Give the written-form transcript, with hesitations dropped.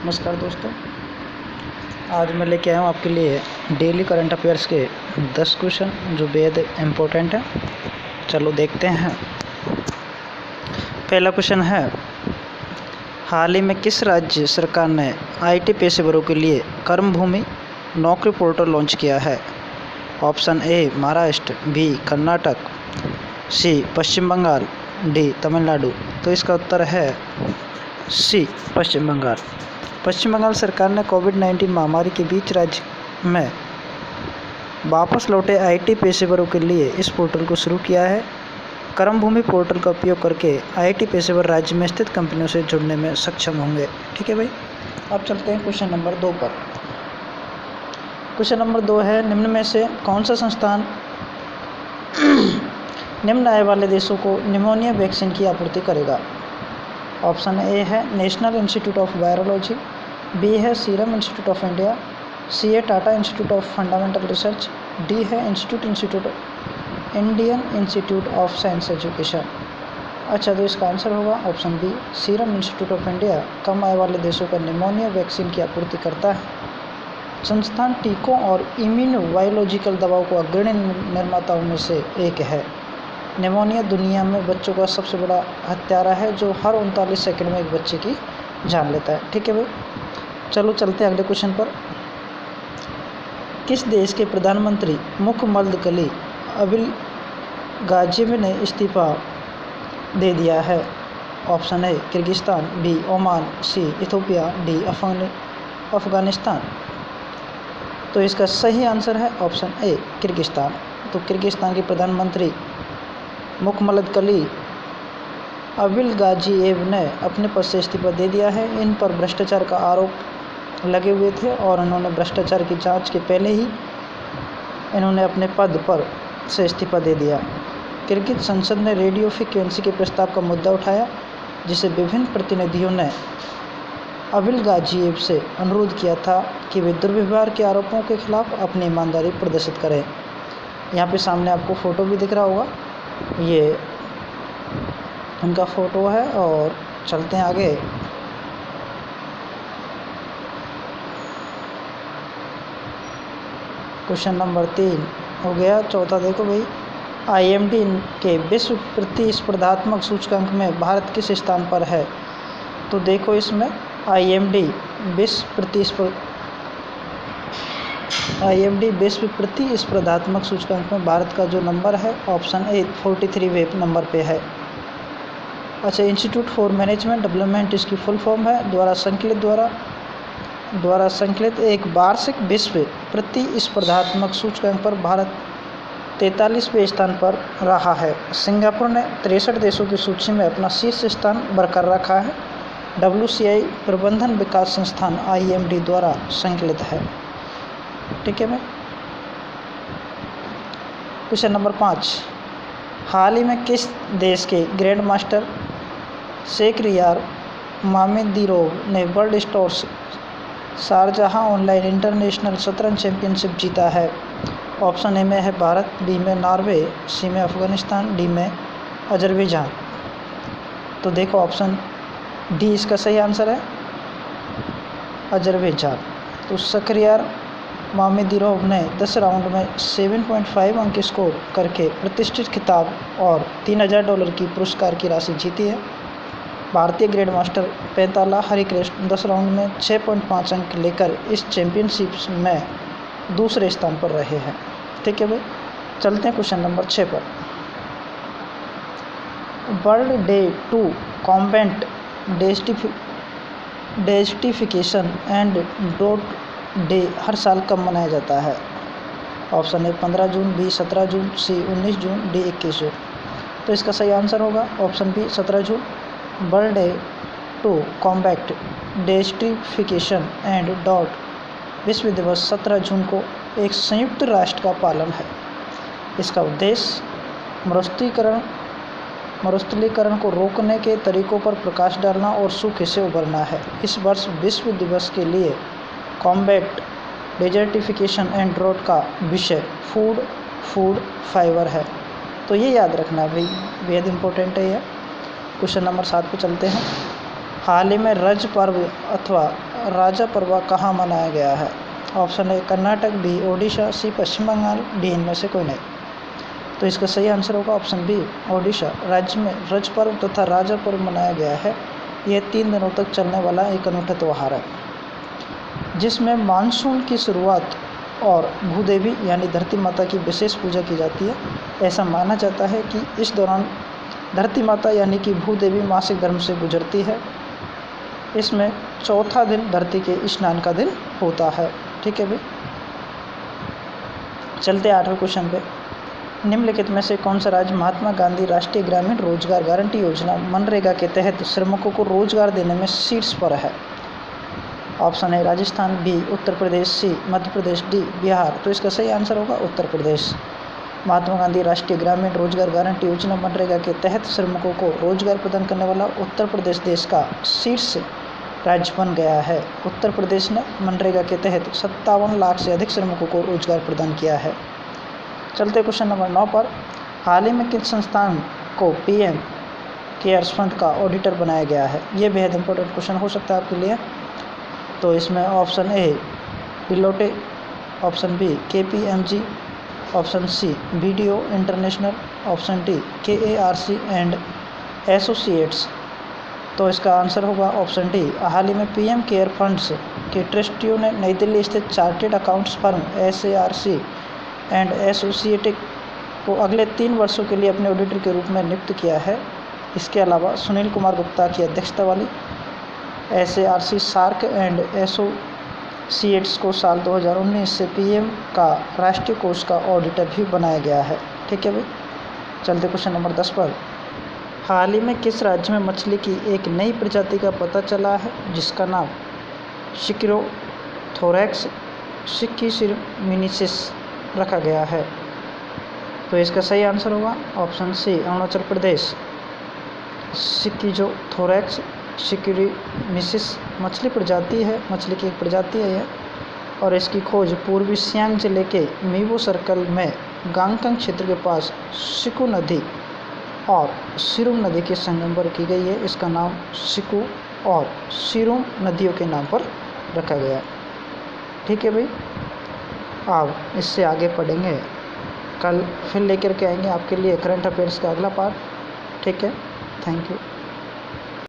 नमस्कार दोस्तों, आज मैं लेके आया हूँ आपके लिए डेली करंट अफेयर्स के 10 क्वेश्चन जो बेहद इम्पोर्टेंट है। चलो देखते हैं। पहला क्वेश्चन है, हाल ही में किस राज्य सरकार ने आईटी पेशेवरों के लिए कर्मभूमि नौकरी पोर्टल लॉन्च किया है? Option A Maharashtra, B Karnataka, C Paschim Bangal, D Tamil Nadu. तो इसका उत्तर है सी पश्चिम बंगाल। पश्चिम बंगाल सरकार ने कोविड-19 महामारी के बीच राज्य में वापस लौटे आईटी पेशेवरों के लिए इस पोर्टल को शुरू किया है। कर्मभूमि पोर्टल का उपयोग करके आईटी पेशेवर राज्य में स्थित कंपनियों से जुड़ने में सक्षम होंगे। ठीक है भाई, अब चलते हैं क्वेश्चन नंबर 2 पर। क्वेश्चन नंबर 2 है, निम्न में से कौन सा संस्थान निम्न आय वाले देशों को निमोनिया वैक्सीन की आपूर्ति करेगा? ऑप्शन ए है national institute of virology, B है serum institute of India, C है Tata institute of fundamental research, D है Indian institute of science education. अच्छा, तो इसका आंसर होगा option B serum institute of India कम आय वाले देशों का निमोनिया वैक्सीन की आपूर्ति करता है। संस्थान टीकों और इम्यूनोबायोलॉजिकल दवाओं को अग्रणी निर्माताओं में से एक है। निमोनिया दुनिया में बच्चों का सबसे बड़ा हत्यारा है जो हर 39 सेकंड में एक बच्चे की जान लेता है। ठीक है भाई, चलो चलते हैं अगले क्वेश्चन पर। किस देश के प्रधानमंत्री मुखम्मदकली अबिल गाजिएव ने इस्तीफा दे दिया है? Option A Kyrgyzstan, B Oman, C Ethiopia, D Afghanistan. तो इसका सही आंसर है ऑप्शन ए किर्गिस्तान। तो किर्गिस्तान के प्रधानमंत्री मुखम्मदकली अबिल गाजिएव ने अपने पद से इस्तीफा दे दिया है। इन पर भ्रष्टाचार का आरोप लगे हुए थे और उन्होंने भ्रष्टाचार की जांच के पहले ही इन्होंने अपने पद पर से इस्तीफा दे दिया। किर्गिज संसद ने रेडियो फ्रीक्वेंसी के प्रस्ताव का मुद्दा उठाया, जिसे विभिन्न प्रतिनिधियों ने अबिल गाजिएव से अनुरोध किया था कि वे दुर्व्यवहार के आरोपों के खिलाफ अपनी ईमानदारी प्रदर्शित करें। यहाँ पे सामने आपको फ़ोटो भी दिख रहा होगा, ये उनका फ़ोटो है। और चलते हैं आगे। क्वेश्चन नंबर 3 हो गया। चौथा देखो भाई, आईएमडी के विश्व प्रतिस्पर्धात्मक सूचकांक में भारत किस स्थान पर है? तो देखो इसमें आईएमडी विश्व प्रतिस्पर्धात्मक सूचकांक में भारत का जो नंबर है ऑप्शन ए 43वें नंबर पे है। अच्छा, इंस्टीट्यूट फॉर मैनेजमेंट डेवलपमेंट इसकी फुल फॉर्म है। द्वारा संकलित एक वार्षिक विश्व प्रतिस्पर्धात्मक सूचकांक पर भारत 43वें स्थान पर रहा है। सिंगापुर ने 63 देशों की सूची में अपना शीर्ष स्थान बरकरार रखा है। WCI प्रबंधन विकास संस्थान IMD द्वारा संकलित है। ठीक है भाई। क्वेश्चन नंबर 5, हाल ही में किस देश के ग्रैंड मास्टर शेखरियार मामेदीरोव ने world stores Sharjah online international शतरंज चैंपियनशिप जीता है? ऑप्शन ए में है भारत, बी में नॉर्वे, सी में अफगानिस्तान, डी में अजरबैजान। तो देखो ऑप्शन डी इसका सही आंसर है, अजरबैजान। तो शेखरियार मामेदीरोव ने 10 राउंड में 7.5 अंक स्कोर करके प्रतिष्ठित खिताब और $3000 की पुरस्कार की राशि जीती है। भारतीय ग्रैंड मास्टर पैंताला हरिकृष्ण 10 राउंड में 6.5 अंक लेकर इस चैंपियनशिप में दूसरे स्थान पर रहे हैं। ठीक है भाई, चलते हैं क्वेश्चन नंबर 6 पर। World day to combat desertification and drought day हर साल कब मनाया जाता है? ऑप्शन ए 15 जून, बी 17 जून, सी 19 जून, डी 21 जून। तो इसका सही आंसर होगा ऑप्शन बी 17 जून। World day to combat desertification and drought विश्व दिवस 17 जून को एक संयुक्त राष्ट्र का पालन है। इसका उद्देश्य मरुस्थलीकरण को रोकने के तरीकों पर प्रकाश डालना और सूखे से उबरना है। इस वर्ष विश्व दिवस के लिए कॉम्बैट डेजर्टिफिकेशन एंड ड्रॉट का विषय फूड फाइबर है। तो ये याद रखना भाई, बेहद इम्पोर्टेंट है यह। क्वेश्चन नंबर 7 पे चलते हैं। हाल ही में रज पर्व अथवा राजा पर्व कहाँ मनाया गया है? Option A Karnataka, B Odisha, C Paschim Bangal, D इनमें से कोई नहीं। तो इसका सही आंसर होगा ऑप्शन बी ओडिशा। राज्य में रज पर्व तथा राजा पर्व मनाया गया है। यह 3 दिनों तक चलने वाला एक अनूठा त्यौहार है, जिसमें मानसून की शुरुआत और भूदेवी यानी धरती माता की विशेष पूजा की जाती है। ऐसा माना जाता है कि इस दौरान धरती माता यानी कि भूदेवी मासिक धर्म से गुजरती है। इसमें चौथा दिन धरती के स्नान का दिन होता है। ठीक है भाई, चलते 8वें क्वेश्चन पे। निम्नलिखित में से कौन सा राज्य महात्मा गांधी राष्ट्रीय ग्रामीण रोजगार गारंटी योजना मनरेगा के तहत श्रमिकों को रोजगार देने में शीर्ष पर है? ऑप्शन है राजस्थान, बी उत्तर प्रदेश, सी मध्य प्रदेश, डी बिहार। तो इसका सही आंसर होगा उत्तर प्रदेश। महात्मा गांधी राष्ट्रीय ग्रामीण रोजगार गारंटी योजना मनरेगा के तहत श्रमिकों को रोजगार प्रदान करने वाला उत्तर प्रदेश देश का शीर्ष राज्य बन गया है। उत्तर प्रदेश ने मनरेगा के तहत 57 लाख से अधिक श्रमिकों को रोजगार प्रदान किया है। चलते क्वेश्चन नंबर 9 पर। हाल ही में किस संस्थान को पीएम केयर्स फंड का ऑडिटर बनाया गया है? ये बेहद इंपॉर्टेंट क्वेश्चन हो सकता है आपके लिए। तो इसमें option A Deloitte, option B KPMG, option C BDO international, option D KARC and associates. तो इसका आंसर होगा ऑप्शन डी। हाल ही में पीएम केयर फंड्स के ट्रस्टियों ने नई दिल्ली स्थित chartered accounts firm SARC and associate को अगले 3 वर्षों के लिए अपने ऑडिटर के रूप में नियुक्त किया है। इसके अलावा सुनील कुमार गुप्ता की अध्यक्षता वाली SARC सार्क एंड एसोसिएट्स को साल 2019 से पीएम का राष्ट्रीय कोष का ऑडिटर भी बनाया गया है। ठीक है भाई, चलते क्वेश्चन नंबर 10 पर। हाल ही में किस राज्य में मछली की एक नई प्रजाति का पता चला है, जिसका नाम शिक्रोथोरैक्स शिक्कीसिरमिनिसिस रखा गया है? तो इसका सही आंसर होगा ऑप्शन सी अरुणाचल प्रदेश। शिक्कीजोथोरैक्स शिक्कीरिमिसिस मछली प्रजाति है, मछली की एक प्रजाति है यह, और इसकी खोज पूर्वी सियांग जिले के मीबो सर्कल में गांगकंग क्षेत्र के पास शिकू नदी और सिरुम नदी के संगम पर की गई है। इसका नाम शिकू और सिरुम नदियों के नाम पर रखा गया है। ठीक है भाई, अब इससे आगे पढ़ेंगे, कल फिर लेकर के आएंगे आपके लिए करंट अफेयर्स का अगला पार्ट। ठीक है, थैंक यू।